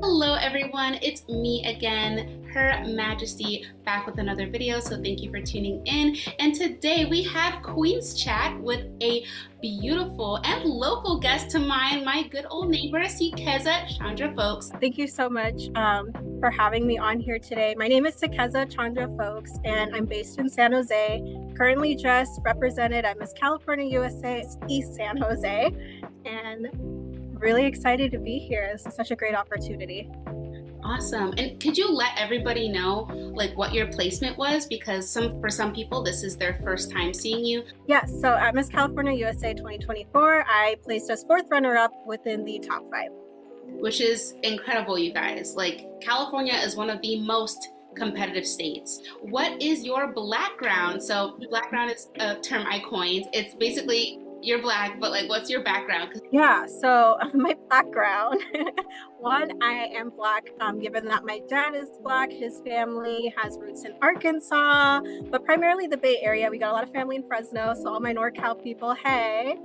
Hello everyone, it's me again, Her Majesty, back with another video, so thank you for tuning in. And today we have Queen's Chat with a beautiful and local guest to mine, my good old neighbor, Sikeza Fowlks. Thank you so much for having me on here today. My name is Sikeza Fowlks, and I'm based in San Jose. Currently just represented at Miss California USA East San Jose, and really excited to be here. This is such a great opportunity. Awesome. And could you let everybody know like what your placement was? Because for some people, this is their first time seeing you. Yeah, so at Miss California USA 2024, I placed as 4th runner-up within the top 5. Which is incredible, you guys. Like, California is one of the most competitive states. What is your background? So background is a term I coined. It's basically you're Black, but like, what's your background? Yeah, so my background, one, I am Black, given that my dad is Black, his family has roots in Arkansas, but primarily the Bay Area. We got a lot of family in Fresno, so all my NorCal people, hey.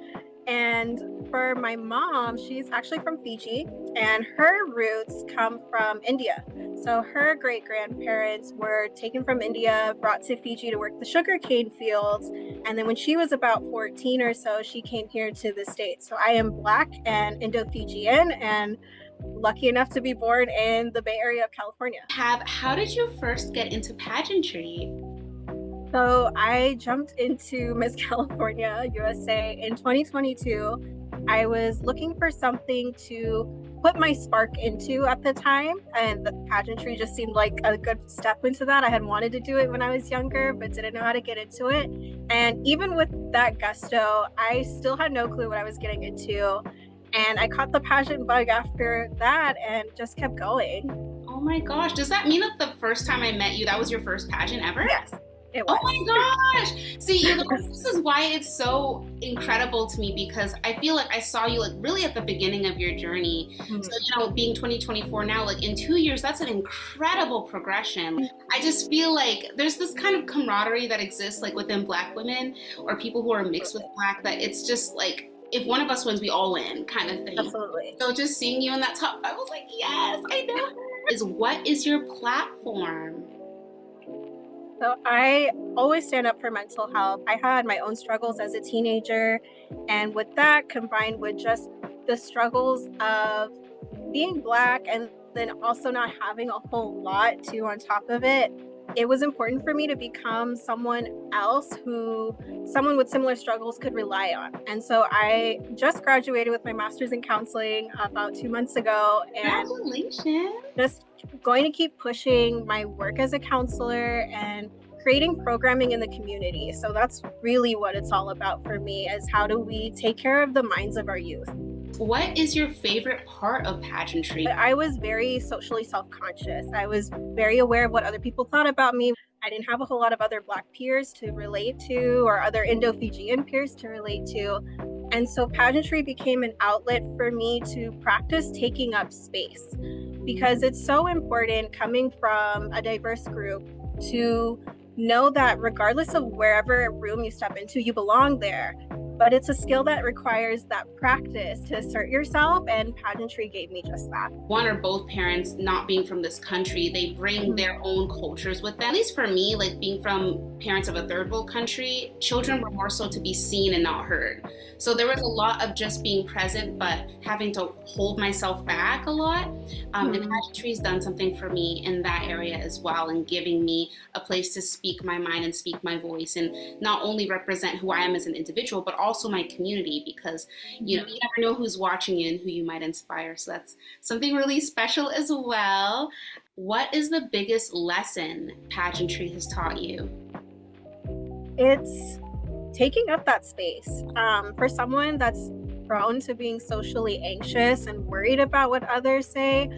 And for my mom, she's actually from Fiji, and her roots come from India. So her great-grandparents were taken from India, brought to Fiji to work the sugarcane fields, and then when she was about 14 or so, she came here to the States. So I am Black and Indo-Fijian, and lucky enough to be born in the Bay Area of California. How did you first get into pageantry? So I jumped into Miss California USA in 2022. I was looking for something to put my spark into at the time, and the pageantry just seemed like a good step into that. I had wanted to do it when I was younger, but didn't know how to get into it. And even with that gusto, I still had no clue what I was getting into. And I caught the pageant bug after that and just kept going. Oh my gosh, does that mean that the first time I met you, that was your first pageant ever? Yes. Oh my gosh! See, you know, this is why it's so incredible to me, because I feel like I saw you like really at the beginning of your journey. Mm-hmm. So, you know, being 2024 now, like in 2 years, that's an incredible progression. Mm-hmm. I just feel like there's this kind of camaraderie that exists like within Black women or people who are mixed with Black, that it's just like, if one of us wins, we all win kind of thing. Absolutely. So just seeing you in that top, I was like, yes, I know. What is your platform? So I always stand up for mental health. I had my own struggles as a teenager, and with that combined with just the struggles of being Black and then also not having a whole lot too on top of it, it was important for me to become someone else who someone with similar struggles could rely on. And so I just graduated with my master's in counseling about 2 months ago. And congratulations. Just going to keep pushing my work as a counselor and creating programming in the community. So that's really what it's all about for me, is how do we take care of the minds of our youth. What is your favorite part of pageantry? I was very socially self-conscious. I was very aware of what other people thought about me. I didn't have a whole lot of other Black peers to relate to, or other Indo-Fijian peers to relate to. And so pageantry became an outlet for me to practice taking up space, because it's so important, coming from a diverse group, to know that regardless of wherever room you step into, you belong there. But it's a skill that requires that practice to assert yourself, and pageantry gave me just that. One or both parents not being from this country, they bring their own cultures with them. At least for me, like being from parents of a third world country, children were more so to be seen and not heard. So there was a lot of just being present, but having to hold myself back a lot. And pageantry has done something for me in that area as well, and giving me a place to speak my mind and speak my voice, and not only represent who I am as an individual, but also my community, because you know, you never know who's watching you and who you might inspire. So that's something really special as well. What is the biggest lesson pageantry has taught you? It's taking up that space. For someone that's prone to being socially anxious and worried about what others say,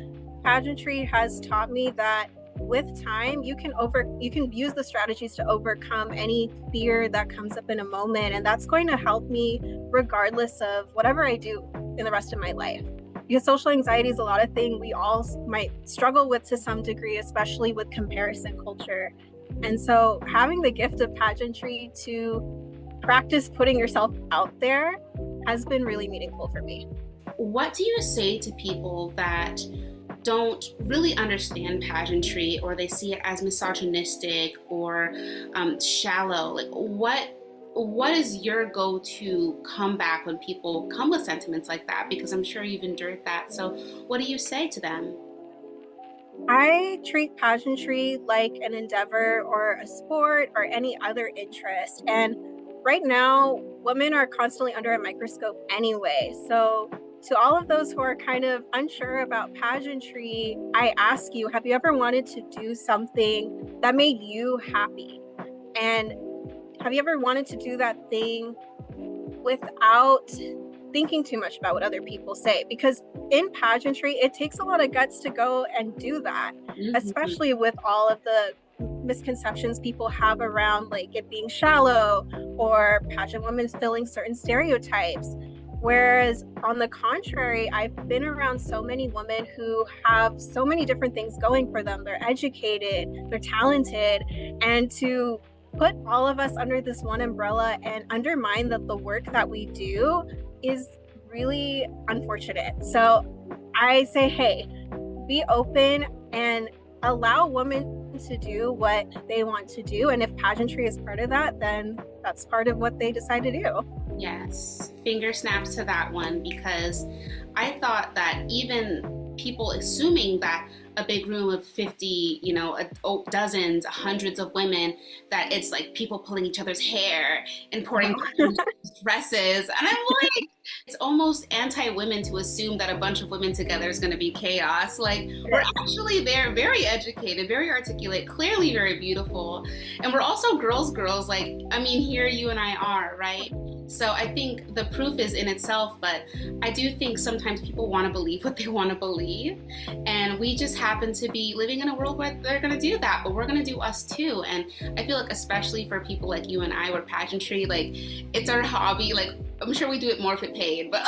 pageantry has taught me that with time, you can use the strategies to overcome any fear that comes up in a moment, and that's going to help me regardless of whatever I do in the rest of my life. Because social anxiety is a lot of things we all might struggle with to some degree, especially with comparison culture. And so having the gift of pageantry to practice putting yourself out there has been really meaningful for me. What do you say to people that don't really understand pageantry, or they see it as misogynistic or shallow. Like, what is your go-to comeback when people come with sentiments like that? Because I'm sure you've endured that. So what do you say to them? I treat pageantry like an endeavor or a sport or any other interest. And right now, women are constantly under a microscope anyway. So, to all of those who are kind of unsure about pageantry, I ask you, have you ever wanted to do something that made you happy? And have you ever wanted to do that thing without thinking too much about what other people say? Because in pageantry, it takes a lot of guts to go and do that, especially with all of the misconceptions people have around like it being shallow or pageant women filling certain stereotypes. Whereas on the contrary, I've been around so many women who have so many different things going for them. They're educated, they're talented, and to put all of us under this one umbrella and undermine that the work that we do is really unfortunate. So I say, hey, be open and allow women to do what they want to do. And if pageantry is part of that, then that's part of what they decide to do. Yes, finger snaps to that one, because I thought that even people assuming that a big room of 50, dozens, hundreds of women, that it's like people pulling each other's hair and pouring dresses. And I'm like, it's almost anti-women to assume that a bunch of women together is going to be chaos. Like, we're actually there, very educated, very articulate, clearly very beautiful. And we're also girls, like, I mean, here you and I are, right? So I think the proof is in itself, but I do think sometimes people want to believe what they want to believe. And we just happen to be living in a world where they're going to do that, but we're going to do us too. And I feel like especially for people like you and I, where pageantry, like, it's our hobby. Like, I'm sure we do it more if it paid, but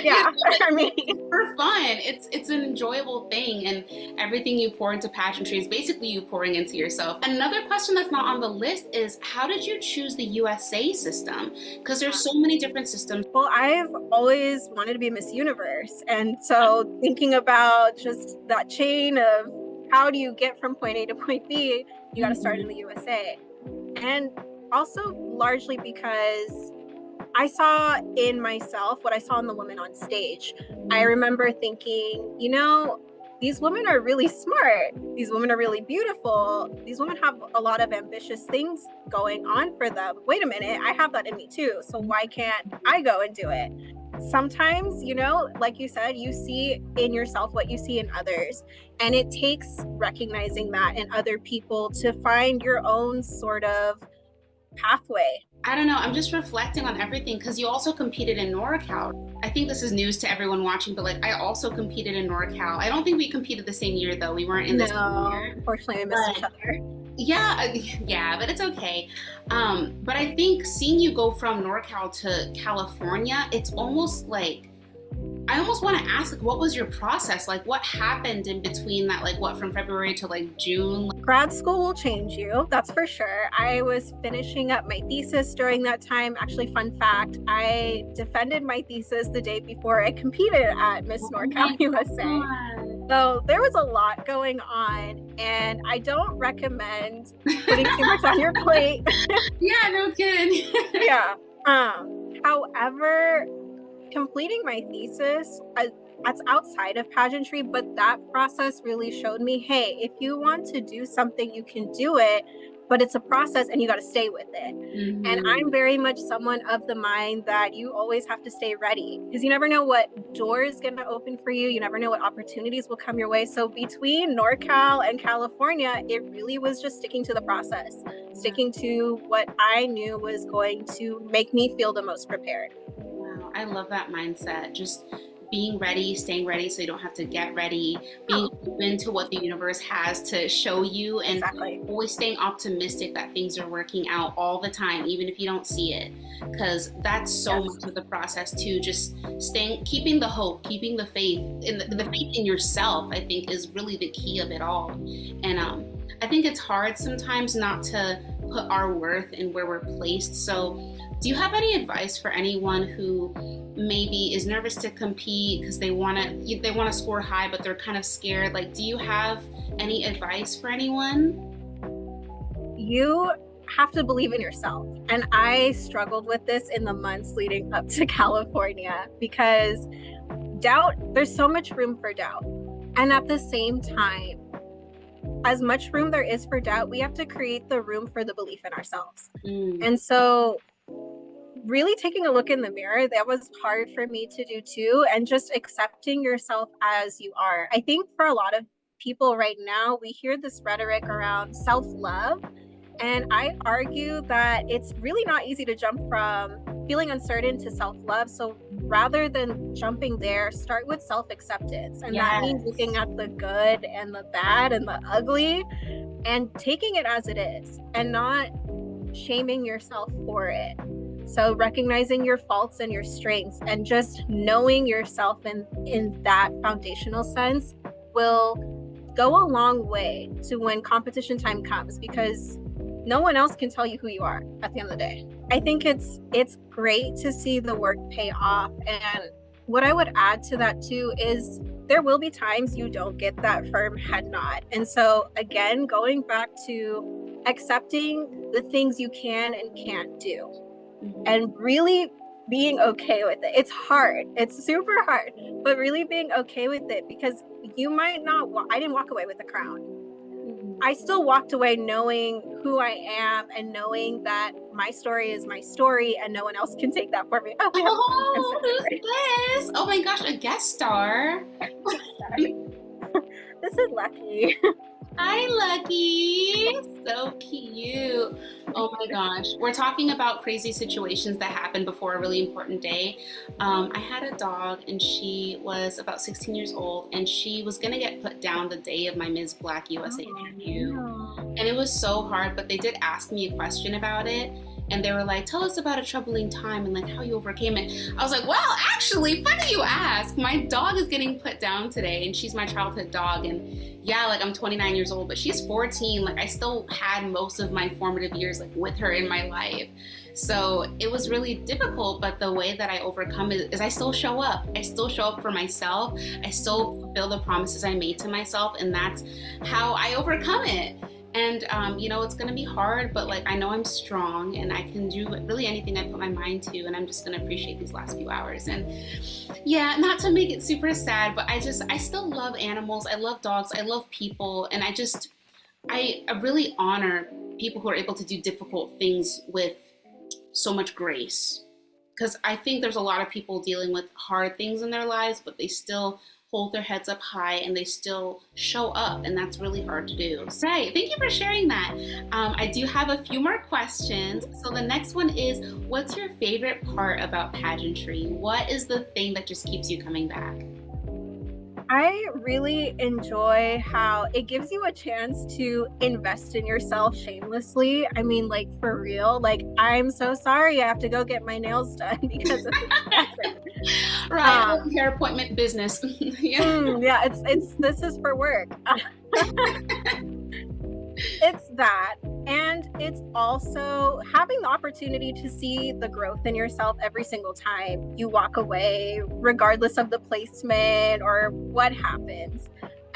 yeah, I mean, for fun. It's an enjoyable thing, and everything you pour into pageantry is basically you pouring into yourself. Another question that's not on the list is, how did you choose the USA system? Because there's so many different systems. Well, I've always wanted to be Miss Universe, and so thinking about just that chain of how do you get from point A to point B, you got to start in the USA. And also largely because I saw in myself what I saw in the women on stage. I remember thinking, these women are really smart. These women are really beautiful. These women have a lot of ambitious things going on for them. Wait a minute, I have that in me too. So why can't I go and do it? Sometimes, like you said, you see in yourself what you see in others. And it takes recognizing that in other people to find your own sort of pathway. I don't know, I'm just reflecting on everything, because you also competed in NorCal. I think this is news to everyone watching, but like, I also competed in NorCal. I don't think we competed the same year though. We weren't in the same year. Unfortunately, we missed each other. Yeah, but it's okay. But I think seeing you go from NorCal to California, it's almost like, I almost want to ask, like, what was your process? Like, what happened in between that, like, what, from February to like June? Grad school will change you, that's for sure. I was finishing up my thesis during that time. Actually, fun fact, I defended my thesis the day before I competed at Miss NorCal USA. So there was a lot going on, and I don't recommend putting too much on your plate. Yeah, no kidding. Yeah. However, completing my thesis, that's outside of pageantry, but that process really showed me, hey, if you want to do something, you can do it, but it's a process and you got to stay with it. Mm-hmm. And I'm very much someone of the mind that you always have to stay ready, because you never know what door is going to open for you. You never know what opportunities will come your way. So between NorCal and California, it really was just sticking to the process, sticking to what I knew was going to make me feel the most prepared. I love that mindset. Just being ready, staying ready so you don't have to get ready, being open to what the universe has to show you, and always staying optimistic that things are working out all the time, even if you don't see it. Because that's so much of the process too. Just keeping the hope, keeping the faith, the faith in yourself, I think is really the key of it all. And I think it's hard sometimes not to put our worth in where we're placed. So do you have any advice for anyone who maybe is nervous to compete because they want to score high, but they're kind of scared? Like, do you have any advice for anyone? You have to believe in yourself. And I struggled with this in the months leading up to California, because there's so much room for doubt. And at the same time, as much room there is for doubt, we have to create the room for the belief in ourselves. And so really taking a look in the mirror, that was hard for me to do too. And just accepting yourself as you are. I think for a lot of people right now, we hear this rhetoric around self-love. And I argue that it's really not easy to jump from feeling uncertain to self-love. So rather than jumping there, start with self-acceptance. And that means looking at the good and the bad and the ugly and taking it as it is and not shaming yourself for it. So recognizing your faults and your strengths and just knowing yourself in that foundational sense will go a long way to when competition time comes, because no one else can tell you who you are at the end of the day. I think it's great to see the work pay off. And what I would add to that too is there will be times you don't get that firm head nod. And so again, going back to accepting the things you can and can't do and really being okay with it. It's hard. It's super hard, but really being okay with it, because you might not, I didn't walk away with a crown. I still walked away knowing who I am and knowing that my story is my story and no one else can take that for me. Who's this? Oh my gosh, a guest star. This is Lucky. Hi, Lucky. So cute. Oh my gosh. We're talking about crazy situations that happen before a really important day. I had a dog and she was about 16 years old and she was going to get put down the day of my Ms. Black USA interview. And it was so hard, but they did ask me a question about it. And they were like, tell us about a troubling time and like how you overcame it. I was like, well, actually, funny you ask. My dog is getting put down today and she's my childhood dog. And yeah, like I'm 29 years old, but she's 14. Like I still had most of my formative years like with her in my life. So it was really difficult, but the way that I overcome it is I still show up. I still show up for myself. I still fulfill the promises I made to myself. And that's how I overcome it. And, it's going to be hard, but like, I know I'm strong and I can do really anything I put my mind to. And I'm just going to appreciate these last few hours. And yeah, not to make it super sad, but I still love animals. I love dogs. I love people. And I really honor people who are able to do difficult things with so much grace. Because I think there's a lot of people dealing with hard things in their lives, but they still hold their heads up high and they still show up, and that's really hard to do. So thank you for sharing that. I do have a few more questions. So the next one is, what's your favorite part about pageantry? What is the thing that just keeps you coming back? I really enjoy how it gives you a chance to invest in yourself shamelessly. I mean, like for real, like I'm so sorry I have to go get my nails done because of right, hair appointment business. yeah, it's this is for work. It's that, and it's also having the opportunity to see the growth in yourself every single time you walk away, regardless of the placement or what happens.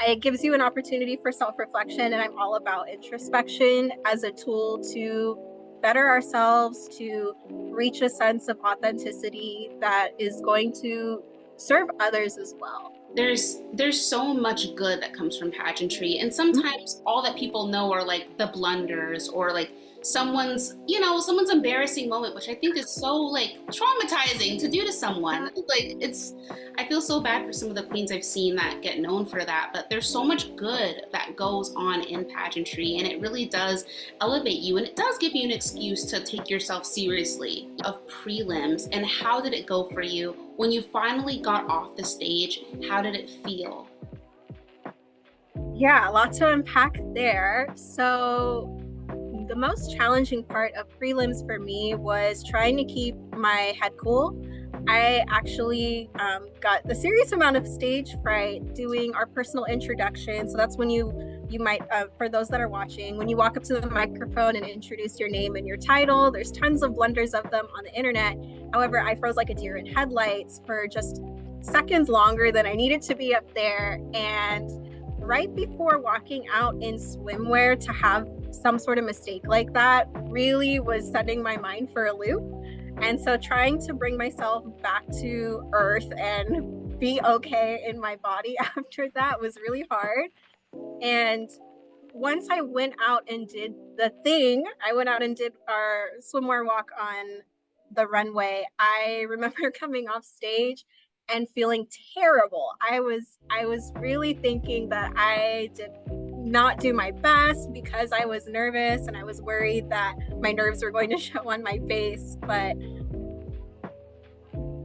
It gives you an opportunity for self-reflection, and I'm all about introspection as a tool to better ourselves, to reach a sense of authenticity that is going to serve others as well. There's so much good that comes from pageantry, and sometimes all that people know are like the blunders or like someone's embarrassing moment, which I think is so like traumatizing to do to someone. Like I feel so bad for some of the queens I've seen that get known for that, but there's so much good that goes on in pageantry, and it really does elevate you, and it does give you an excuse to take yourself seriously. Of prelims, and how did it go for you when you finally got off the stage? How did it feel? Yeah, a lot to unpack there. So the most challenging part of prelims for me was trying to keep my head cool I actually got a serious amount of stage fright doing our personal introduction. So that's when you might, for those that are watching, when you walk up to the microphone and introduce your name and your title, there's tons of blunders of them on the internet. However, I froze like a deer in headlights for just seconds longer than I needed to be up there. And right before walking out in swimwear to have some sort of mistake like that really was sending my mind for a loop. And so trying to bring myself back to earth and be okay in my body after that was really hard. And once I went out and did the thing, I went out and did our swimwear walk on the runway. I remember coming off stage and feeling terrible. I was really thinking that I did not do my best because I was nervous and I was worried that my nerves were going to show on my face. But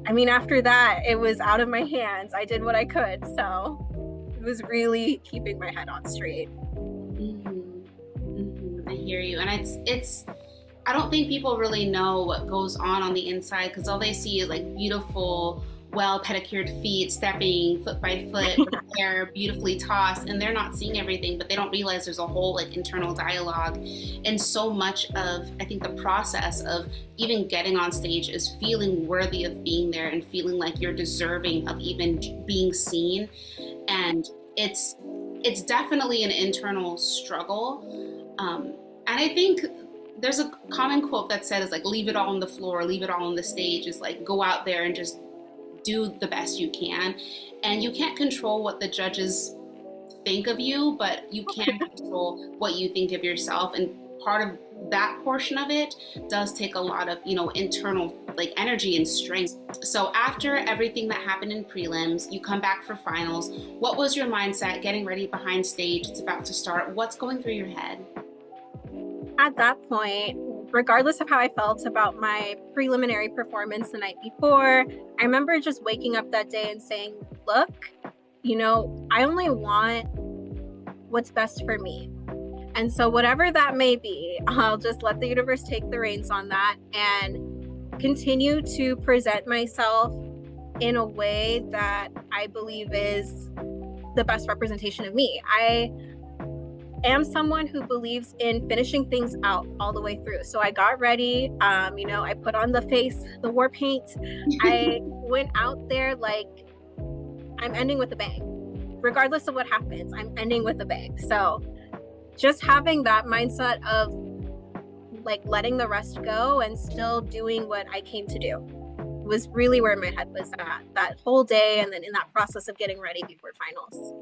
I mean, after that, it was out of my hands. I did what I could. So it was really keeping my head on straight. I hear you. And it's I don't think people really know what goes on the inside, because all they see is like beautiful, well pedicured feet stepping foot by foot with hair beautifully tossed, and they're not seeing everything, but they don't realize there's a whole like internal dialogue. And so much of, I think, the process of even getting on stage is feeling worthy of being there and feeling like you're deserving of even being seen. And it's definitely an internal struggle. And I think there's a common quote that says like, leave it all on the floor, leave it all on the stage. Is like, go out there and just do the best you can. And you can't control what the judges think of you, but you can control what you think of yourself. And part of that portion of it does take a lot of, internal like energy and strength. So after everything that happened in prelims, you come back for finals. What was your mindset getting ready behind stage? It's about to start. What's going through your head? At that point, regardless of how I felt about my preliminary performance the night before, I remember just waking up that day and saying, look, I only want what's best for me. And so whatever that may be, I'll just let the universe take the reins on that and continue to present myself in a way that I believe is the best representation of me. I am someone who believes in finishing things out all the way through. So I got ready, I put on the face, the war paint. I went out there like I'm ending with a bang. Regardless of what happens, I'm ending with a bang. So just having that mindset of like letting the rest go and still doing what I came to do was really where my head was at that whole day, and then in that process of getting ready before finals.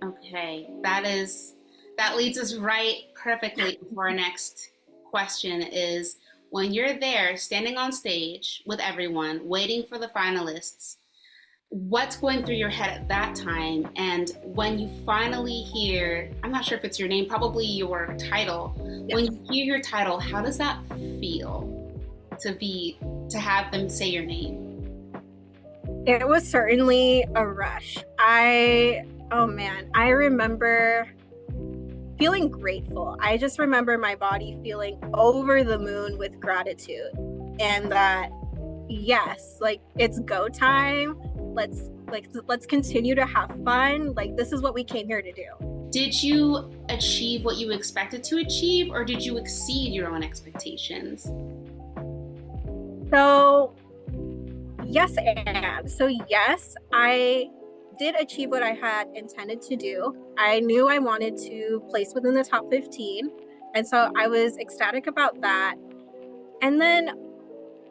Okay, that leads us right perfectly to our next question. Is when you're there standing on stage with everyone waiting for the finalists, what's going through your head at that time? And when you finally hear, I'm not sure if it's your name, probably your title. Yes. When you hear your title, how does that feel to have them say your name? It was certainly a rush. I remember feeling grateful. I just remember my body feeling over the moon with gratitude, and that yes, like it's go time. Let's continue to have fun. Like this is what we came here to do. Did you achieve what you expected to achieve, or did you exceed your own expectations? So yes, I did achieve what I had intended to do. I knew I wanted to place within the top 15. And so I was ecstatic about that. And then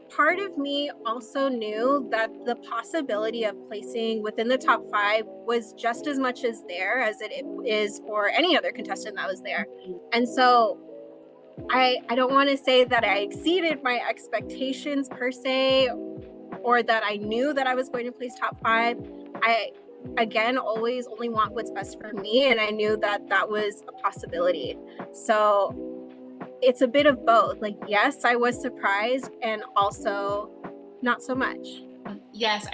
part of me also knew that the possibility of placing within the top 5 was just as much as there as it is for any other contestant that was there. And so I don't want to say that I exceeded my expectations per se, or that I knew that I was going to place top 5. I, again, always only want what's best for me, and I knew that that was a possibility. So it's a bit of both. Like, yes, I was surprised, and also not so much. Yes,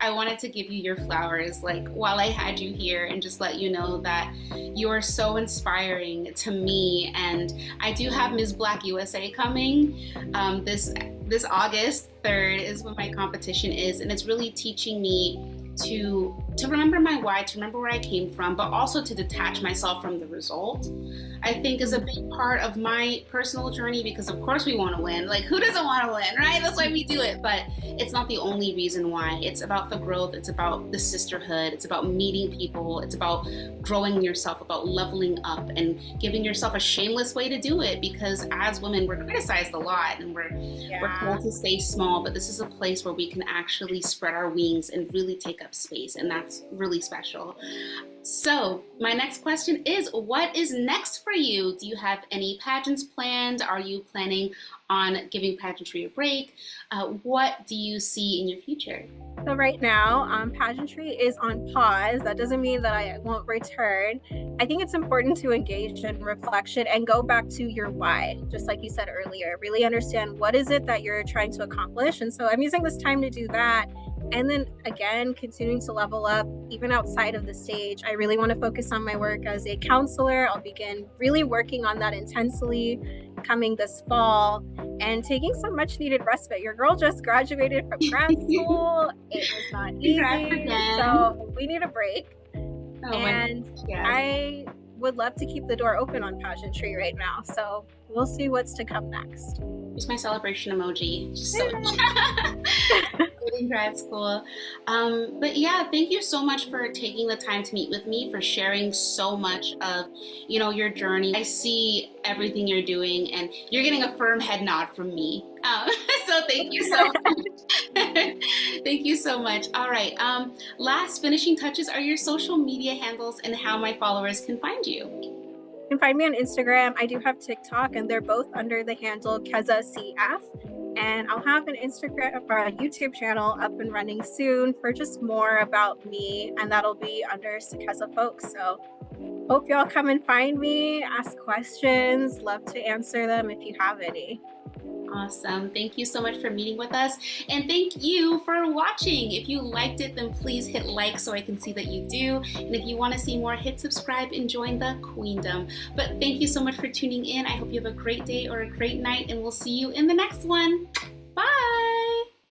I wanted to give you your flowers, like, while I had you here, and just let you know that you are so inspiring to me. And I do have Ms. Black USA coming this August 3rd is when my competition is, and it's really teaching me to remember my why, to remember where I came from, but also to detach myself from the result. I think is a big part of my personal journey, because of course we want to win. Like, who doesn't want to win, right? That's why we do it. But it's not the only reason why. It's about the growth. It's about the sisterhood. It's about meeting people. It's about growing yourself, about leveling up and giving yourself a shameless way to do it. Because as women, we're criticized a lot and we're told to stay small, but this is a place where we can actually spread our wings and really take up space. And that's really special. So my next question is, what is next for you? Do you have any pageants planned? Are you planning on giving pageantry a break? What do you see in your future? So right now, pageantry is on pause. That doesn't mean that I won't return. I think it's important to engage in reflection and go back to your why, just like you said earlier. Really understand what is it that you're trying to accomplish. And so I'm using this time to do that. And then again, continuing to level up even outside of the stage. I really want to focus on my work as a counselor. I'll begin really working on that intensely coming this fall and taking some much needed respite. Your girl just graduated from grad school. It was not easy. So we need a break. I would love to keep the door open on pageantry right now. So we'll see what's to come next. Here's my celebration emoji. Just so in grad school. But yeah, thank you so much for taking the time to meet with me, for sharing so much of, your journey. I see everything you're doing, and you're getting a firm head nod from me. So thank you so much. Thank you so much. All right. Last finishing touches are your social media handles and how my followers can find you. You can find me on Instagram. I do have TikTok, and they're both under the handle Sikeza Fowlks. And I'll have an Instagram or a YouTube channel up and running soon for just more about me, and that'll be under Sikeza Fowlks. So hope y'all come and find me, ask questions, love to answer them if you have any. Awesome. Thank you so much for meeting with us. And thank you for watching. If you liked it, then please hit like so I can see that you do. And if you want to see more, hit subscribe and join the queendom. But thank you so much for tuning in. I hope you have a great day or a great night, and we'll see you in the next one.